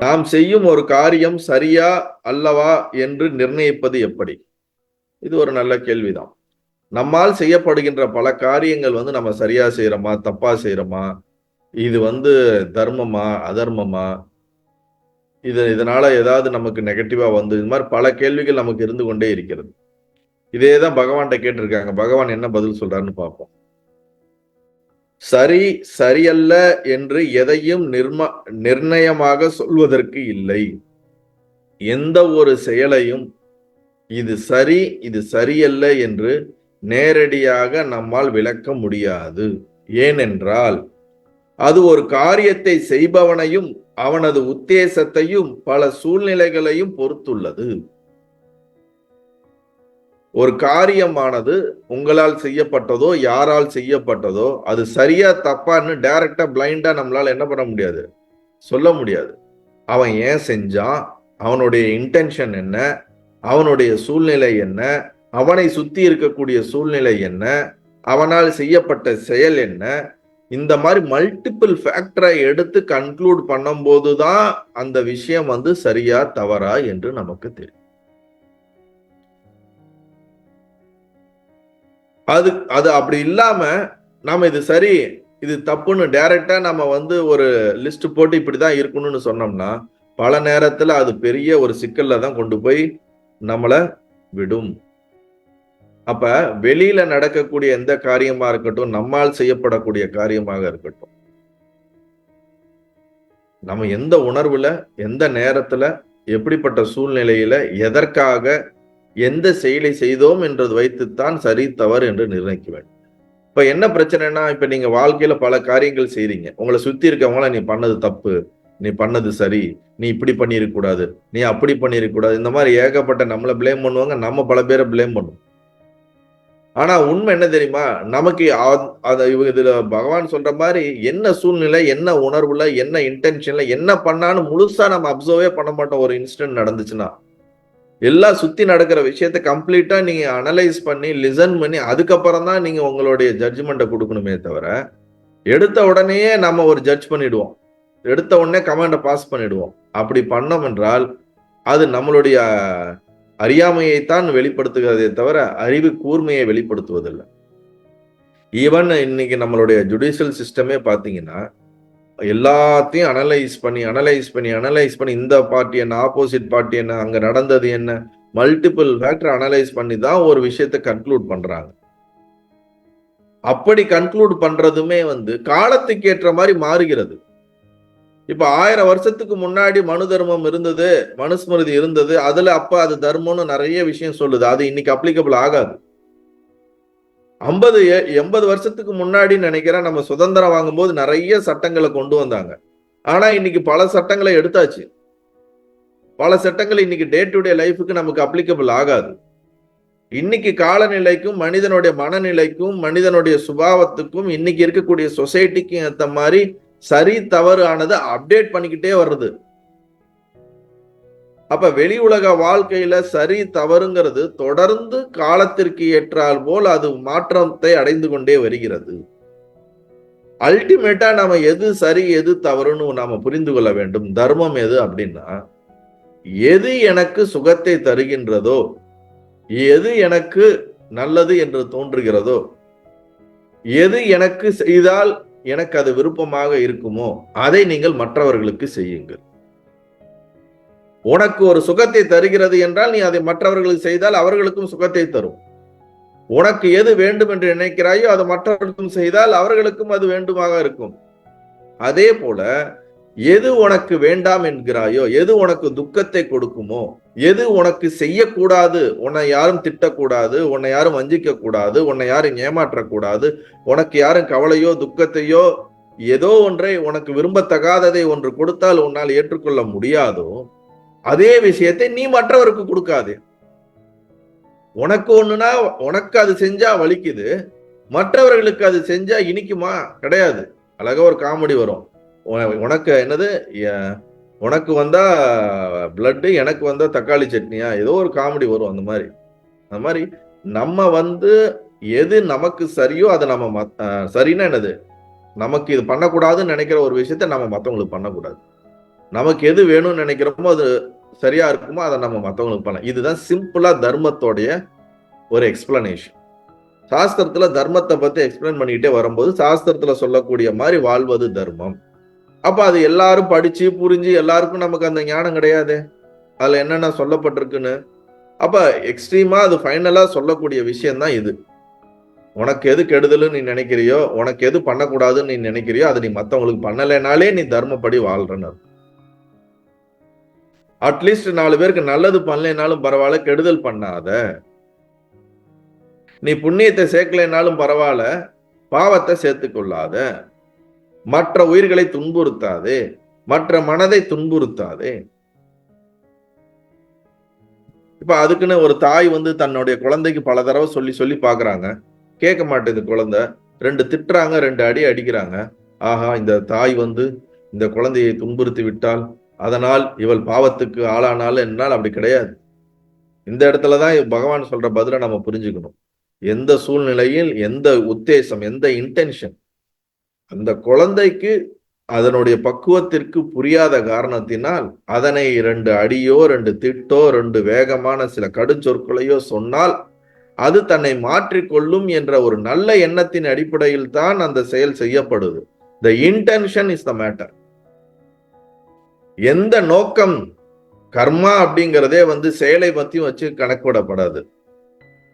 நாம் செய்யும் ஒரு காரியம் சரியா அல்லவா என்று நிர்ணயிப்பது எப்படி? இது ஒரு நல்ல கேள்விதான். நம்மால் செய்யப்படுகின்ற பல காரியங்கள் நம்ம சரியா செய்யறோமா, தப்பா செய்யறோமா, இது தர்மமா, அதர்மமா, இதனால ஏதாவது நமக்கு நெகட்டிவா இது மாதிரி பல கேள்விகள் நமக்கு இருந்து கொண்டே இருக்கிறது. இதேதான் பகவான்கிட்ட கேட்டிருக்காங்க. பகவான் என்ன பதில் சொல்றாருன்னு பார்ப்போம். சரி சரியல்ல என்று எதையும் நிர்ணயமாக சொல்வதற்கு இல்லை. எந்த ஒரு செயலையும் இது சரி இது சரியல்ல என்று நேரடியாக நம்மால் விளக்க முடியாது. ஏனென்றால் அது ஒரு காரியத்தை செய்பவனையும் அவனது உத்தேசத்தையும் பல சூழ்நிலைகளையும் பொறுத்துள்ளது. ஒரு காரியமானது உங்களால் செய்யப்பட்டதோ யாரால் செய்யப்பட்டதோ அது சரியா தப்பான்னு டைரக்டா பிளைண்டா நம்மளால என்ன பண்ண முடியாது, சொல்ல முடியாது. அவன் ஏன் செஞ்சான், அவனுடைய இன்டென்ஷன் என்ன, அவனுடைய சூழ்நிலை என்ன, அவனை சுத்தி இருக்கக்கூடிய சூழ்நிலை என்ன, அவனால் செய்யப்பட்ட செயல் என்ன, இந்த மாதிரி மல்டிபிள் ஃபேக்டரை எடுத்து கன்க்ளூட் பண்ணும் போதுதான் அந்த விஷயம் சரியா தவறா என்று நமக்கு தெரியும். அது அப்படி இல்லாம நாம இது சரி இது தப்புன்னு டைரக்டா நம்ம ஒரு லிஸ்ட் போட்டு இப்படிதான் இருக்கணும்னு சொன்னோம்னா பல நேரத்துல அது பெரிய ஒரு சிக்கல்ல தான் கொண்டு போய் நம்மளை விடும். அப்ப வெளியில நடக்கக்கூடிய எந்த காரியமா இருக்கட்டும், நம்மால் செய்யப்படக்கூடிய காரியமாக இருக்கட்டும், நம்ம எந்த உணர்வுல, எந்த நேரத்துல, எப்படிப்பட்ட சூழ்நிலையில, எதற்காக, எந்த செயலை செய்தோம் என்றது வைத்துத்தான் சரி தவறு என்று நிர்ணயிக்க வேண்டும். இப்ப என்ன பிரச்சனைனா, இப்ப நீங்க வாழ்க்கையில பல காரியங்கள் செய்றீங்க. உங்களை சுத்தி இருக்கவங்கள நீ பண்ணது தப்பு, நீ பண்ணது சரி, நீ இப்படி பண்ணிருக்க கூடாது, நீ அப்படி பண்ணிருக்க கூடாது, இந்த மாதிரி ஏகப்பட்ட நம்மளை பிளேம் பண்ணுவாங்க, நம்ம பல பேரை பிளேம் பண்ணுவோம். ஆனா உண்மை என்ன தெரியுமா, நமக்கு இதுல பகவான் சொல்ற மாதிரி என்ன சூழ்நிலை, என்ன உணர்வுல, என்ன இன்டென்ஷன்ல, என்ன பண்ணான்னு முழுசா நம்ம அப்சர்வே பண்ண மாட்டோம். ஒரு இன்சிடென்ட் நடந்துச்சுன்னா எல்லாம் சுத்தி நடக்கிற விஷயத்தை கம்ப்ளீட்டா நீங்க அனலைஸ் பண்ணி லிசன் பண்ணி அதுக்கப்புறம் தான் நீங்க உங்களுடைய ஜட்ஜ்மெண்ட்டை கொடுக்கணுமே தவிர, எடுத்த உடனேயே நம்ம ஒரு ஜட்ஜ் பண்ணிடுவோம், எடுத்த உடனே கமாண்டை பாஸ் பண்ணிடுவோம். அப்படி பண்ணோம் என்றால் அது நம்மளுடைய அறியாமையைத்தான் வெளிப்படுத்துகிறதே தவிர அறிவு கூர்மையை வெளிப்படுத்துவதில்லை. ஈவன் இன்னைக்கு நம்மளுடைய ஜுடிஷியல் சிஸ்டமே பாத்தீங்கன்னா எல்லாத்தையும் அனலைஸ் பண்ணி இந்த பார்ட்டி என்ன, ஆப்போசிட் பார்ட்டி என்ன, அங்க நடந்தது என்ன, மல்டிபிள் ஃபேக்டர் அனலைஸ் பண்ணி தான் ஒரு விஷயத்தை கன்க்ளூட் பண்றாங்க. அப்படி கன்க்ளூட் பண்றதுமே காலத்துக்கு ஏற்ற மாதிரி மாறுகிறது. இப்ப 1000 வருஷத்துக்கு முன்னாடி மனு தர்மம் இருந்தது, மனுஸ்மிருதி இருந்தது, அதுல அப்ப அது தர்மம்னு நிறைய விஷயம் சொல்லுது. அது இன்னைக்கு அப்ளிகபிள் ஆகாது. 50-80 வருஷத்துக்கு முன்னாடி நினைக்கிறேன் நம்ம சுதந்திரம் வாங்கும்போது நிறைய சட்டங்களை கொண்டு வந்தாங்க. ஆனா இன்னைக்கு பல சட்டங்களை எடுத்தாச்சு. பல சட்டங்கள் இன்னைக்கு டே டு டே லைஃபுக்கு நமக்கு அப்ளிகபிள் ஆகாது. இன்னைக்கு காலநிலைக்கும் மனிதனுடைய மனநிலைக்கும் மனிதனுடைய சுபாவத்துக்கும் இன்னைக்கு இருக்கக்கூடிய சொசைட்டிக்கும் ஏற்ற மாதிரி சரி தவறு ஆனது அப்டேட் பண்ணிக்கிட்டே வருது. அப்ப வெளி உலக வாழ்க்கையில சரி தவறுங்கிறது தொடர்ந்து காலத்திற்கு ஏற்றால் போல் அது மாற்றத்தை அடைந்து கொண்டே வருகிறது. அல்டிமேட்டா நாம எது சரி எது தவறுன்னு நாம புரிந்து கொள்ள வேண்டும். தர்மம் எது அப்படின்னா, எது எனக்கு சுகத்தை தருகின்றதோ, எது எனக்கு நல்லது என்று தோன்றுகிறதோ, எது எனக்கு செய்தால் எனக்கு அது விருப்பமாக இருக்குமோ அதை நீங்கள் மற்றவர்களுக்கு செய்யுங்கள். உனக்கு ஒரு சுகத்தை தருகிறது என்றால் நீ அதை மற்றவர்களுக்கு செய்தால் அவர்களுக்கும் சுகத்தை தரும். உனக்கு எது வேண்டும் என்று நினைக்கிறாயோ அது மற்றவர்களுக்கும் செய்தால் அவர்களுக்கும் அது வேண்டுமாக இருக்கும். அதே போல எது உனக்கு வேண்டாம் என்கிறாயோ, எது உனக்கு துக்கத்தை கொடுக்குமோ, எது உனக்கு செய்யக்கூடாது, உன்னை யாரும் திட்டக்கூடாது, உன்னை யாரும் வஞ்சிக்க கூடாது, உன்னை யாரும் ஏமாற்றக்கூடாது, உனக்கு யாரும் கவலையோ துக்கத்தையோ ஏதோ ஒன்றை உனக்கு விரும்பத்தகாததை ஒன்று கொடுத்தால் உன்னால் ஏற்றுக்கொள்ள முடியாதோ அதே விஷயத்தை நீ மற்றவருக்கு கொடுக்காதே. உனக்கு ஒண்ணுனா உனக்கு அது செஞ்சா வலிக்குது, மற்றவர்களுக்கு அது செஞ்சா இனிக்குமா? கிடையாது. அழகா ஒரு காமெடி வரும். உனக்கு என்னது, உனக்கு வந்தா பிளட், எனக்கு வந்தா தக்காளி சட்னியா, ஏதோ ஒரு காமெடி வரும். அந்த மாதிரி நம்ம எது நமக்கு சரியோ அதை நம்ம சரின்னா என்னது, நமக்கு இது பண்ணக்கூடாதுன்னு நினைக்கிற ஒரு விஷயத்த நம்ம மற்றவங்களுக்கு பண்ணக்கூடாது. நமக்கு எது வேணும்னு நினைக்கிறோமோ அது சரியா இருக்குமோ அதை நம்ம மற்றவங்களுக்கு பண்ணலாம். இதுதான் சிம்பிளா தர்மத்தோடைய ஒரு எக்ஸ்பிளனேஷன். சாஸ்திரத்துல தர்மத்தை பத்தி எக்ஸ்பிளைன் பண்ணிக்கிட்டே வரும்போது சாஸ்திரத்துல சொல்லக்கூடிய மாதிரி வாழ்வது தர்மம். அப்ப அது எல்லாரும் படிச்சு புரிஞ்சு எல்லாருக்கும் நமக்கு அந்த ஞானம் கிடையாது அதுல என்னென்ன சொல்லப்பட்டிருக்குன்னு. அப்ப எக்ஸ்ட்ரீமா அது ஃபைனலா சொல்லக்கூடிய விஷயம் தான் இது. உனக்கு எது கெடுதல்னு நீ நினைக்கிறியோ, உனக்கு எது பண்ணக்கூடாதுன்னு நீ நினைக்கிறியோ அதை நீ மற்றவங்களுக்கு பண்ணலைனாலே நீ தர்மப்படி வாழ்றன்னு. அட்லீஸ்ட் 4 பேருக்கு நல்லது பண்ணலைனாலும் பரவாயில்ல, கெடுதல் பண்ணாத. நீ புண்ணியத்தை சேர்க்கலைனாலும் பரவாயில்ல, பாவத்தை சேர்த்துக் கொள்ளாத. மற்ற உயிர்களை துன்புறுத்தாதே, மற்ற மனதை துன்புறுத்தாதே. இப்ப அதுக்குன்னு ஒரு தாய் தன்னுடைய குழந்தைக்கு பல தடவை சொல்லி சொல்லி பாக்குறாங்க, கேட்க மாட்டேது குழந்தை. 2 திட்டுறாங்க, 2 அடி அடிக்கிறாங்க. ஆஹா, இந்த தாய் இந்த குழந்தையை துன்புறுத்தி விட்டால் அதனால் இவள் பாவத்துக்கு ஆளானாள் என்றால் அப்படி கிடையாது. இந்த இடத்துலதான் பகவான் சொல்ற பதில நம்ம புரிஞ்சுக்கணும். எந்த சூழ்நிலையில் எந்த உத்தேசம், எந்த இன்டென்ஷன், அந்த குழந்தைக்கு அதனுடைய பக்குவத்திற்கு புரியாத காரணத்தினால் அதனை 2 அடியோ 2 திட்டோ 2 வேகமான சில கடுஞ்சொற்களையோ சொன்னால் அது தன்னை மாற்றிக்கொள்ளும் என்ற ஒரு நல்ல எண்ணத்தின் அடிப்படையில் தான் அந்த செயல் செய்யப்படுது. The intention is the matter. எந்த நோக்கம், கர்மா அப்படிங்கிறதே செயலை பத்தியும் வச்சு கணக்கிடப்படாது.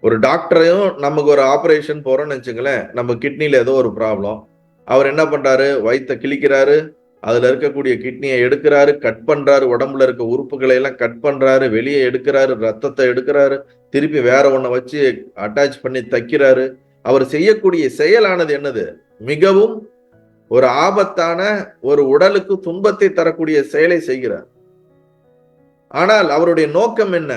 ஒரு டாக்டரையும் நமக்கு ஒரு ஆபரேஷன் போறோம்னு வச்சுங்களேன், நம்ம கிட்னில ஏதோ ஒரு ப்ராப்ளம், அவர் என்ன பண்றாரு, வயித்தை கிழிக்கிறாரு, அதுல இருக்கக்கூடிய கிட்னியை எடுக்கிறாரு, கட் பண்றாரு, உடம்புல இருக்க உறுப்புகளை எல்லாம் கட் பண்றாரு, வெளியே எடுக்கிறாரு, ரத்தத்தை எடுக்கிறாரு, திருப்பி வேற ஒன்ன வச்சு அட்டாச் பண்ணி தைக்கிறாரு. அவர் செய்யக்கூடிய செயலானது என்னது, மிகவும் ஒரு ஆபத்தான, ஒரு உடலுக்கு துன்பத்தை தரக்கூடிய செயலை செய்கிறார். ஆனால் அவருடைய நோக்கம் என்ன,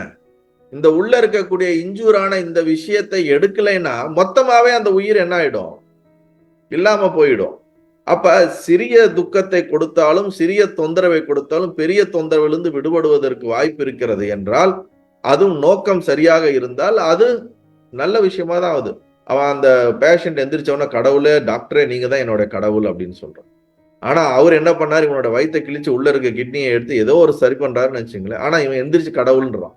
இந்த உள்ள இருக்கக்கூடிய இன்ஜூரான இந்த விஷயத்தை எடுக்கலைன்னா மொத்தமாவே அந்த உயிர் என்ன ஆயிடும், இல்லாம போயிடும். அப்ப சிறிய துக்கத்தை கொடுத்தாலும் சிறிய தொந்தரவை கொடுத்தாலும் பெரிய தொந்தரவிலிருந்து விடுபடுவதற்கு வாய்ப்பு இருக்கிறது என்றால், அதுவும் நோக்கம் சரியாக இருந்தால் அது நல்ல விஷயமா தான் ஆகுது. அவன் அந்த பேஷண்ட் எந்திரிச்சவன, கடவுளே, டாக்டரே, நீங்க தான் என்னோட கடவுள் அப்படின்னு சொல்றான். ஆனா அவர் என்ன பண்ணாரு, இவனோட வயித்தை கிழிச்சு உள்ள இருக்க கிட்னியை எடுத்து ஏதோ ஒரு சரி பண்றாருன்னு வச்சுங்களேன். ஆனா இவன் எந்திரிச்சு கடவுள்ன்றான்.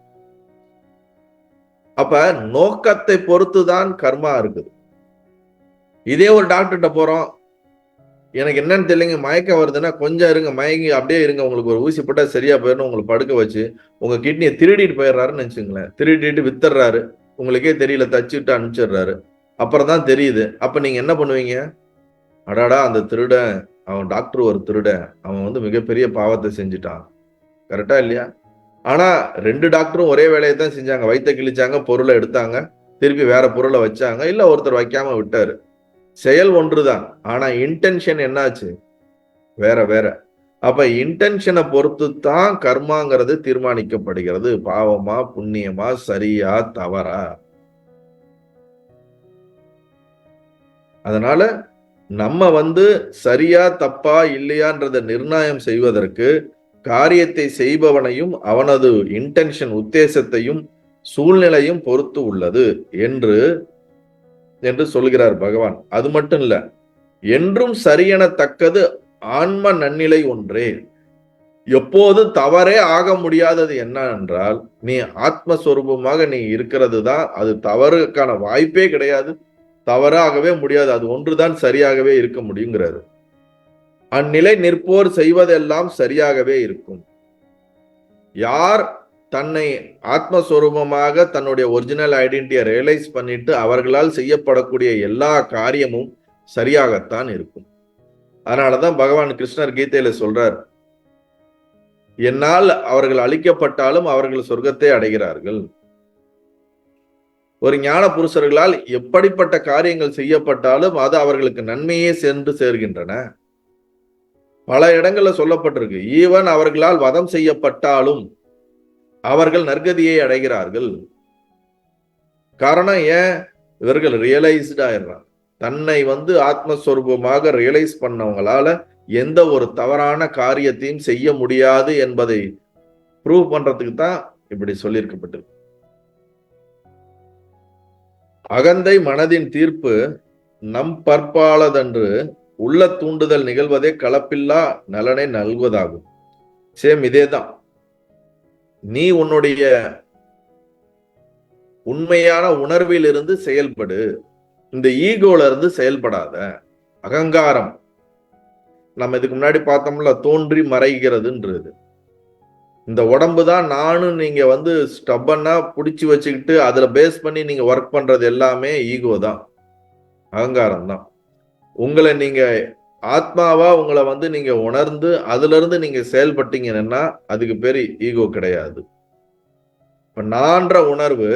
அப்ப நோக்கத்தை பொறுத்துதான் கர்மா இருக்குது. இதே ஒரு டாக்டர்கிட்ட போறோம், எனக்கு என்னன்னு தெரியலங்க, மயக்கம் வருதுன்னா கொஞ்சம் இருங்க, மயங்கி அப்படியே இருங்க, உங்களுக்கு ஒரு ஊசி போட்டா சரியா போயிடும், உங்களுக்கு படுக்க வச்சு உங்க கிட்னியை திருடிட்டு போயிடுறாருன்னு நினைச்சுங்களேன். திருடிட்டு வித்துறாரு, உங்களுக்கே தெரியல, தச்சுட்டு அனுப்பிச்சிடுறாரு. அப்புறம் தான் தெரியுது. அப்ப நீங்க என்ன பண்ணுவீங்க, அடாடா அந்த திருடன், அவன் டாக்டர் ஒரு திருடன், அவன் மிகப்பெரிய பாவத்தை செஞ்சுட்டான். கரெக்டா இல்லையா? ஆனா 2 டாக்டரும் ஒரே வேலையை தான் செஞ்சாங்க. வயித்தை கிழிச்சாங்க, பொருளை எடுத்தாங்க, திருப்பி வேற பொருளை வச்சாங்க, இல்ல ஒருத்தர் வைக்காம விட்டாரு. செயல் ஒன்றுதான், ஆனா இன்டென்ஷன் என்னாச்சு, வேற வேற. அப்ப இன்டென்ஷனை பொறுத்து தான் கர்மாங்கிறது தீர்மானிக்கப்படுகிறது. பாவமா புண்ணியமா, சரியா தவறா. அதனால நம்ம சரியா தப்பா இல்லையான்றத நிர்ணயம் செய்வதற்கு காரியத்தை செய்பவனையும் அவனது இன்டென்ஷன், உத்தேசத்தையும் சூழ்நிலையும் பொறுத்து உள்ளது என்று சொல்கிறார் பகவான். அது மட்டும் இல்ல, என்றும் சரியெனத்தக்கது ஆன்ம நன்னிலை ஒன்றே. எப்போது தவறே ஆக முடியாதது என்ன என்றால், நீ ஆத்மஸ்வரூபமாக நீ இருக்கிறது தான். அது தவறுக்கான வாய்ப்பே கிடையாது, தவறாகவே முடியாது. அது ஒன்றுதான் சரியாகவே இருக்க முடியுங்கிறாரு. அந்நிலை நிற்போர் செய்வதெல்லாம் சரியாகவே இருக்கும். யார் தன்னை ஆத்மஸ்வரூபமாக தன்னுடைய ஒரிஜினல் ஐடென்டிட்டியை ரியலைஸ் பண்ணிட்டு அவர்களால் செய்யப்படக்கூடிய எல்லா காரியமும் சரியாகத்தான் இருக்கும். அதனாலதான் பகவான் கிருஷ்ணர் கீதையில சொல்றார், என்னால் அவர்கள் அழிக்கப்பட்டாலும் அவர்கள் சொர்க்கத்தை அடைகிறார்கள். ஒரு ஞான புருஷர்களால் எப்படிப்பட்ட காரியங்கள் செய்யப்பட்டாலும் அது அவர்களுக்கு நன்மையே சென்று சேர்கின்றன. பல இடங்கள்ல சொல்லப்பட்டிருக்கு, ஈவன் அவர்களால் வதம் செய்யப்பட்டாலும் அவர்கள் நற்கதியை அடைகிறார்கள். காரணம் ஏன், இவர்கள் ரியலைஸ்ட் ஆயிடுறாங்க. தன்னை ஆத்மஸ்வரூபமாக ரியலைஸ் பண்ணவங்களால எந்த ஒரு தவறான காரியத்தையும் செய்ய முடியாது என்பதை ப்ரூவ் பண்றதுக்கு தான் இப்படி சொல்லியிருக்கப்பட்டது. அகந்தை மனதின் தீர்ப்பு நம் பற்பாலதன்று உள்ள தூண்டுதல் நிகழ்வதே கலப்பில்லா நலனை நல்குவதாகும். சேம் இதேதான். நீ உன்னுடைய உண்மையான உணர்வில் இருந்து செயல்படு, இந்த ஈகோல இருந்து செயல்படாத. அகங்காரம் நம்ம இதுக்கு முன்னாடி பார்த்தோம்ல, தோன்றி மறைகிறதுன்றது. இந்த உடம்பு தான் நானும் நீங்க வந்து ஸ்டப்பன்னா புடிச்சு வச்சுக்கிட்டு அதுல பேஸ் பண்ணி நீங்க ஒர்க் பண்றது எல்லாமே ஈகோ தான், அகங்காரம் தான். உங்களை நீங்க ஆத்மாவா உங்களை வந்து நீங்க உணர்ந்து அதுல இருந்து நீங்க செயல்பட்டீங்கன்னா அதுக்கு பேரு ஈகோ கிடையாது. இப்ப நான்ற உணர்வு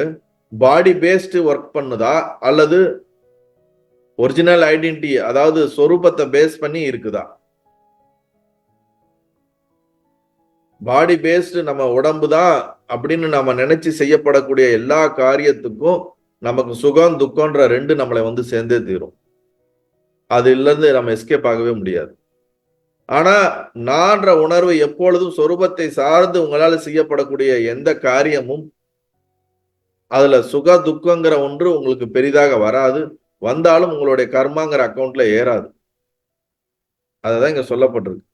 பாடி பேஸ்டு ஒர்க் பண்ணுதா அல்லது ஒரிஜினல் ஐடென்டிட்டி, அதாவது சொரூபத்தை பேஸ் பண்ணி இருக்குதா? பாடி பேஸ்டு நம்ம உடம்பு தான் அப்படின்னு நம்ம நினைச்சு செய்யப்படக்கூடிய எல்லா காரியத்துக்கும் நமக்கு சுகம் துக்கம்ன்ற ரெண்டு நம்மளை வந்து சேர்ந்தே தீரும். அதுல இருந்து நம்ம எஸ்கேப் ஆகவே முடியாது. ஆனா நான்ற உணர்வு எப்பொழுதும் சொரூபத்தை சார்ந்து உங்களால செய்யப்படக்கூடிய எந்த காரியமும் அதுல சுக துக்கங்கிற ஒன்று உங்களுக்கு பெரிதாக வராது. வந்தாலும் உங்களுடைய கர்மாங்கிற அக்கௌண்ட்ல ஏறாது. அதுதான் இங்க சொல்லப்பட்டிருக்கு.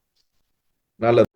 நல்லது.